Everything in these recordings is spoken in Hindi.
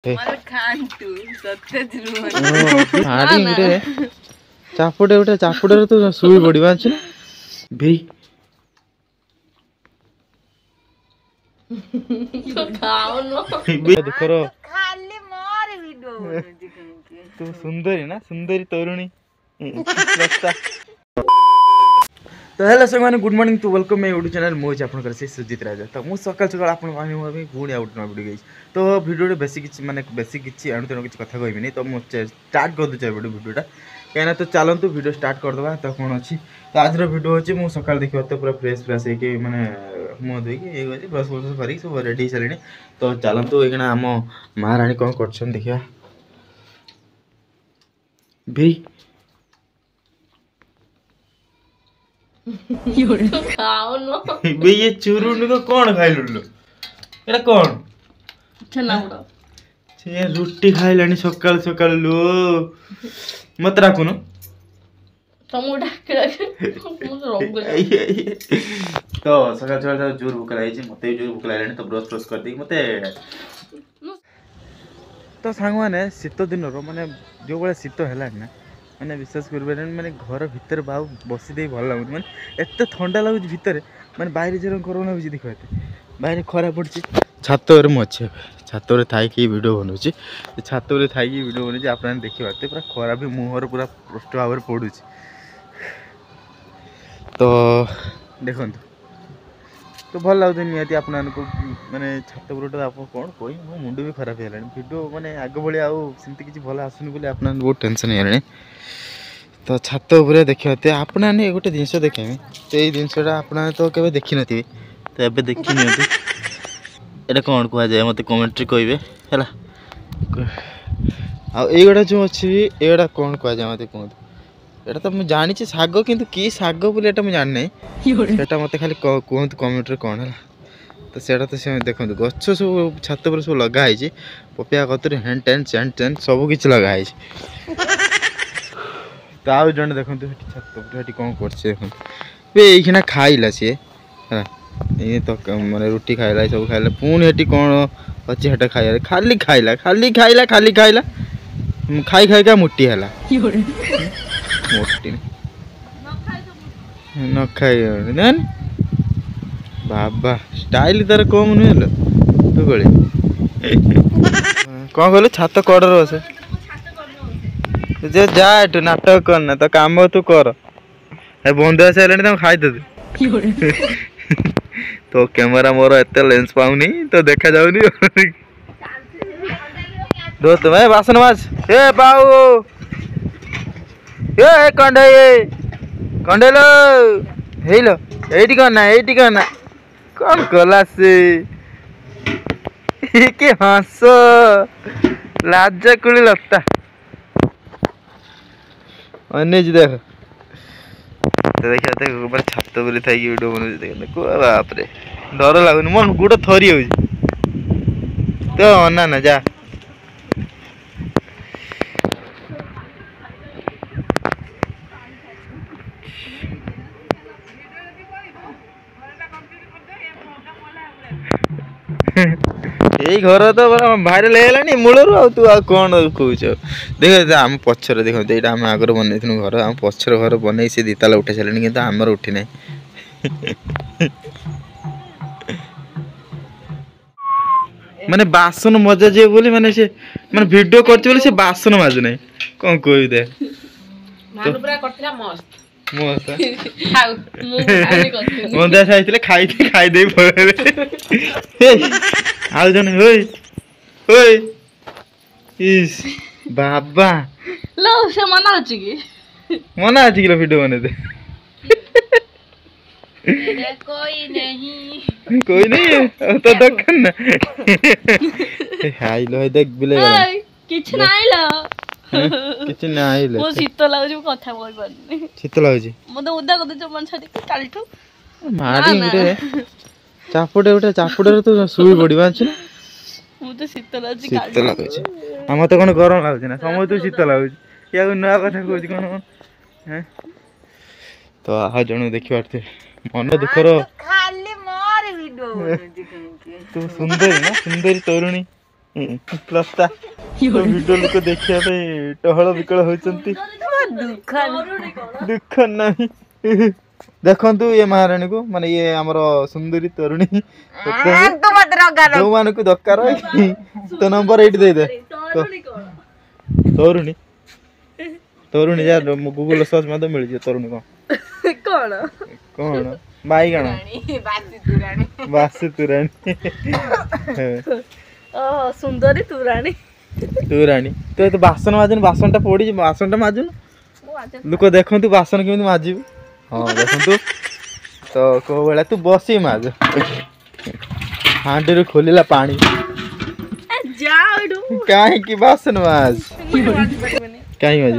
ମୋର ଖାଆନ୍ତୁ ସତେଜ ହାଡ଼ି ଗୋଟେ ଚାପୁଡ଼ରେ ତୁ ଶୋଇ ପଡ଼ିବା ଅଛି ନା ଭେଇ ଦୁଃଖର ଖାଲି ମୋର ଭିଡିଓ ବନଉଛି କାହିଁକି ତୁ ସୁନ୍ଦରୀ ନା ସୁନ୍ଦରୀ ତରୁଣୀ तो हेलो साथी good morning to welcome my YouTube channel मुझे आपन से सुजीत राजा तो मु सकाल सकाल आपन माने पुणी आउट ना वीडियो गई तो वीडियो बेसी किछि माने बेसी किछि अणु तेणु किछि कथा कहबी नहीं तो मु स्टार्ट कर दे वीडियोटा कहना तो चलतु वीडियो स्टार्ट कर दबा तो कौन अच्छी तो आज वीडियो होची मु सकाल देखियो तो पूरा फ्रेश फ्रेश है कि माने मुंह धोई के होची ब्रश ब्रश करी सब रेडी चलेनी तो चलतु एगना हम महारानी कोन करछन देखिया भी ये चूरुनी को कौन खाइलु एटा कौन छनाउडा छे रोटी खाइलानी सकाल सकाल लो मत राखुनु टमाटा तो सकाल सकाल जोर भूख लागी मते जोर भूख लागलानी तो ब्रश ब्रश कर दी मते तो सांग माने शीत दिन रो माने जो बळे शीत हेलानी ना मैंने विश्वास कर मैंने घर भितर बाहु बसी दे भल लगे मैंने एत ठंडा लगुच भितर मैंने बाहर जो कोरोना हो देख बाहर खरा पड़ी छात अच्छे छात थी वीडियो बनाऊँगी छात थी वीडियो बनाऊँगी आप देखिए पूरा खरा भी मुहर पूरा स्पष्ट भाव में पड़ू तो देखु तो भल लगे निहती आप मैंने छात पर आप कौन कही मो मुंड भी खराब है वीडियो मैंने आग भाई आमती किसी भल आसुनी बोली आप बहुत टेंशन है तो छात उपर देखते आपने गोटे जिनस देखेमी तो ये जिनसा आपने तो केवे देखी नी तो ये देखी नि ये कौन कह जाए मत कमेंट्री कहे है आईगुड़ा जो अच्छी ये कौन कह जाए मत कहते एटा तो मुझे जानी शाग किंतु कि शाग बोले मुझे जानी ना मत खाली कहतु कमेंट्रे कौन है तो सेटा तो से देखो गछ सब छात पर सब लगाई पपिया कतुरी हैंड टेन चैन टेन सब किसी लगाई तो आउ जन देखो छात पर कौन कर खाइला सी है ये तो मैंने रुटी खाइला सब खाइला पुणी हेटी कौन अच्छी हेटा खाइला खाली खाइला खाली खाइला खाली खाइला खाई खाई का मोटी है मोटी न खाई बाबा स्टाइल तार कम नुहे तू कौन कहलु छात कड़र बसे जे जा एटू नाटक करना तो काम तू कर बंधु आस खाईदे तो कैमरा मोर एत लेंस पाऊनी तो देखा जाऊनी दो तुम बासन माज ए पाऊ ए कंडे कंडेलो हेलो एटी करना कौन कला से के हंस लाज कुली लता अन्य देख तो देखा छात बोली थी वीडियो बना बाप रे डर लगुनि मन गोटे थरी हो तो अना ना जा यही घर तो भाइराल है मूलर तू आ कौन कौच देख आम पचर देखते यहाँ आम आगर बन घर आम पचर घर बन सी दिताला उठे सारे कि आमर उठी ना माने बासन मजा जे बोली माने से माने वीडियो करते बोली से बासन माजु नहीं कौन कोई दे मानु पूरा करथिला मस्त मस्त खाऊ मु आनी करथिनी बंदा खाइथिले खाई दे आ जन होय इस बाबा लो से मना अछि कि लो वीडियो बने दे कोई नहीं तो दखन ना हाई लो देख बिले किछ नाइला किछ नाइला मो शीत लागु कथा बोल परनी शीत लागु मते उदा कद जो मन छाडी कालठू मारी रे चापुडे तो सुई पड़वा अछि ना मु तो शीत लागु हम तो कोन गरम लागु ना समय तो शीत लागु या नया कथा कहू कोन हैं तो आ जण देखि पारते मन दुखर खाली मोर वीडियो बनुची काहे तू सुंदरी ना सुंदरी तरुणी लता वीडियो लोक देखिया पे टहल विकल होचंती दुख नहीं देखंतु ये महारानी को माने ये हमर सुंदरी तरुणी जो मान को दरकार तो नंबर 8 दे दे तरुणी तरुणी जा गूगल सर्च में तो मिल जे तरुणी कोन कोन बाई गण बासी तुरानी सुंदरी तुरानी तुरानी तो बासन माजुन बासन टा पड़ी बासन टा माजुन लोक देखंतु बासन केमिति माजिबु हाँ देखंतु तो को बेला तू बसी माज हांडी रे खोलिला पानी जाडू काहे की बासन माज काहे माज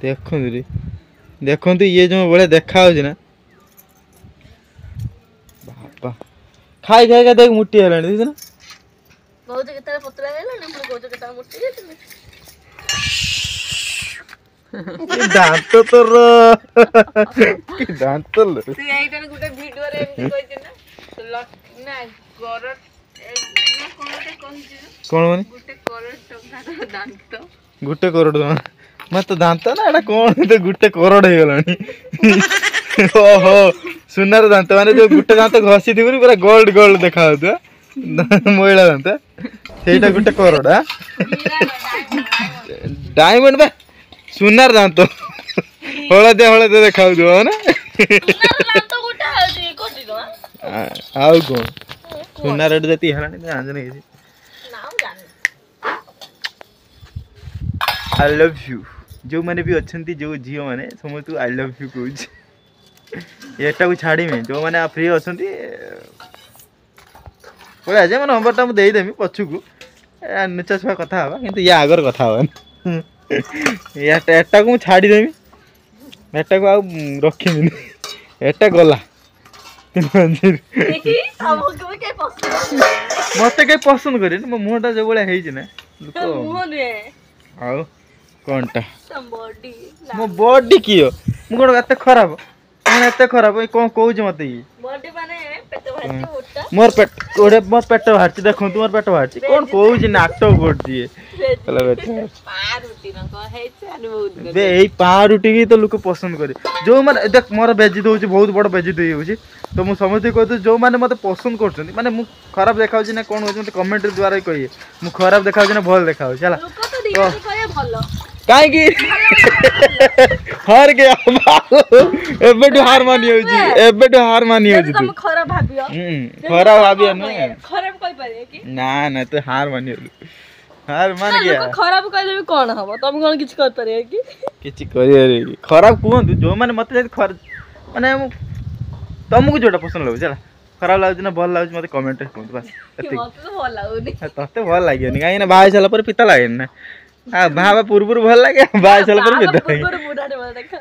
देखंतु रे देखंतु ये जो बेले देखा हो ना बाबा खाई खाई का देख मुट्ठी हेलानी देखछ ना बहुत केता पतला गेला ने बहुत केता मुट्ठी गेला दांत तोर दांत लो तू एइटार गुटे वीडियो रे एमती कहिछ ना ना गरट ना कोनटे कहिछ कोन माने गुटे करोड़ टका दांत गुटे करोड़ मत तो दांत ना एटा कोन तो गुटे करोड़ हे गलानी ओहो सुनार दांत माने जो गुटे दांत घसी दिबरी पूरा गोल्ड गोल्ड देखा होता मोइला दांत सेटा गुटे करोड़ डायमंड बे सुनार दांत हलदे देखा हो ना आउ कौन सुनार रेट जति हेलानी जाने किसी आई लव यू जो मैंने भी अच्छी जो झील मैंने समस्त आई लव यू कहूँ एटा को छाड़ी में जो मैंने फ्री अच्छा पड़ा जे मैं नंबर टा मुझे देदेमी पछकू नुचा छुआ कथा हवा कि या आगर कथा हवा एटा को छाड़देमी एटा को आ रखी एटा गला मत कहीं पसंद करे मो मुहटा जो भाई ना आउ कौनटा मो बॉडी कियो मु कोन एते खराब मैं एते खराब कौन कहूँ मत बॉडी माने पेट भाजी मोटा मोर पेट बाहर देखो मोर पेट बाहर कौन कहूँ नाटक करछी पारूटी की तो लोक पसंद करे जो माने देख मोर बेजी दउछि बहुत बड़ बेजी दे होछि तो मु समझते कहते जो माने मते पसंद करछन माने मु खराब देखाउ छी ना कोन होछि मते कमेंट द्वारा कहिए मु खराब देखाउ छी ना भल देखाउ छी हला लोक तो दिया कहे भलो काहे की हार गया एबेटू हार मानी होछि एबेटू हार मानी होछि तुम खराब भाबियो खराब भाबियो न खराब कहि पारे की ना ना तो हार मानी होलु हार मान गया खराब कहले कोन हबो तुम कोन किछ कर पारे की किछ करिया रे खराब कहंतु जो माने मते माने तुमको जोटा पसंद लागो चला खराब लागो ना भल लागो मते कमेंट रे कहंतु बस मते तो भल लागोनी तते भल लागियोनी काहे ना बाय चला पर पिता लागे ना आ भाबा पुरपुर भल लागे बाय चला पर पिता पुरपुर बुढ़ा रे बोल देखा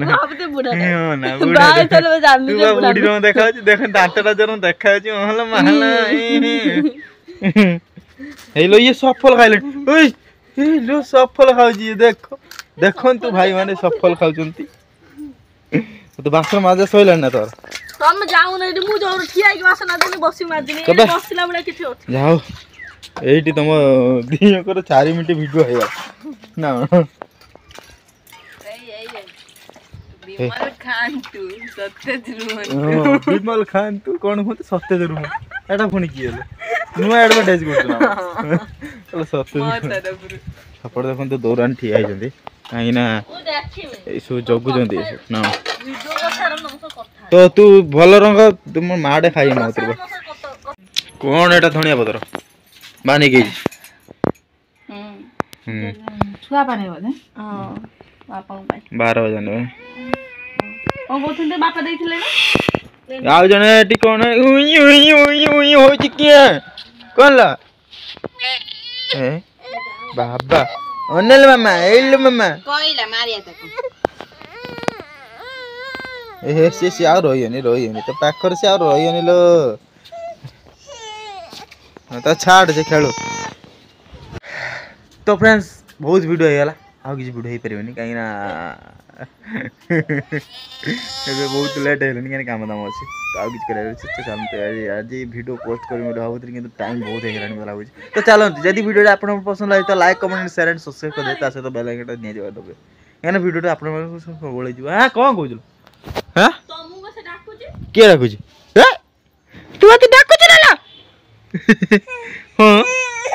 भाबते बुढ़ा रे हो ना बाय चला जान तू बुढ़ी रो देखा देख दांतटा जरो देखा छि महल महल हे लो ये सफल खाइले ओए हे लो सफल खाउ जी देखो देखन तू भाई माने सफल खाउचंती तो बासन माजे सोइला ना तोर तुम जाऊ नै मु जो ठिया के बासन आदमी बसी माजनी बसिला बडा किछ होत जाओ एठी तुम दियकर 4 मिनिट वीडियो हेगा ना विमल खान तू सत्यज रुहन विमल खान तू कोन होते सत्यज रुहन एटा पुनी की हेले नुआ एडवर्टाइज करतो ना चलो सत्यज सपोर्ट देखन तो दौरान ठिया आइ जंदी काई ना ए सो जगु जंदी ना वीडियो कथार नमस कथा तो तू भल रंग तुम माडे खाई ना उतर कोन एटा धनिया पतर माने के छुआ पाने बोले हां बापा भाई 12 बजे ने ओ बोथुंदे बापा देथिले ना आउ जने एटी कोन उई उई उई उई हो छि किया कोन ला ए बाबा ओनेल मामा एल मामा कोइला मारिया तको ए से आ रोयनी तो पाखर से आ रोयनी लो तो छाड़ जे खेलो तो फ्रेंड्स बहुत वीडियो हेला आउ किसी भिडियो पारे कहीं बहुत लेट है कहीं कम दाम अच्छे तो आउ किसी चलते आज भिडियो पोस्ट करी भावुरी कि टाइम बहुत हो गलानी लगे तो चलते जदि भिडियो आप पसंद लगे तो like comment share and subscribe कर दे सहित बेल आइकन निजे दबे कहीं भिडियो आप सब हाँ कौन कौन हाँ किए डाकुच तू आके डाकुच ना हाँ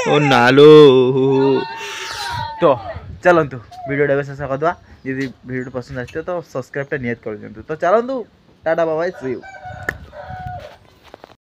ओ नालो तो चलतु भिडियो शेष करदे यदि भिडियो पसंद आते तो सब्सक्राइब नियत कर दिखाँ तो चलतु टाटा बाय बाय सी यू।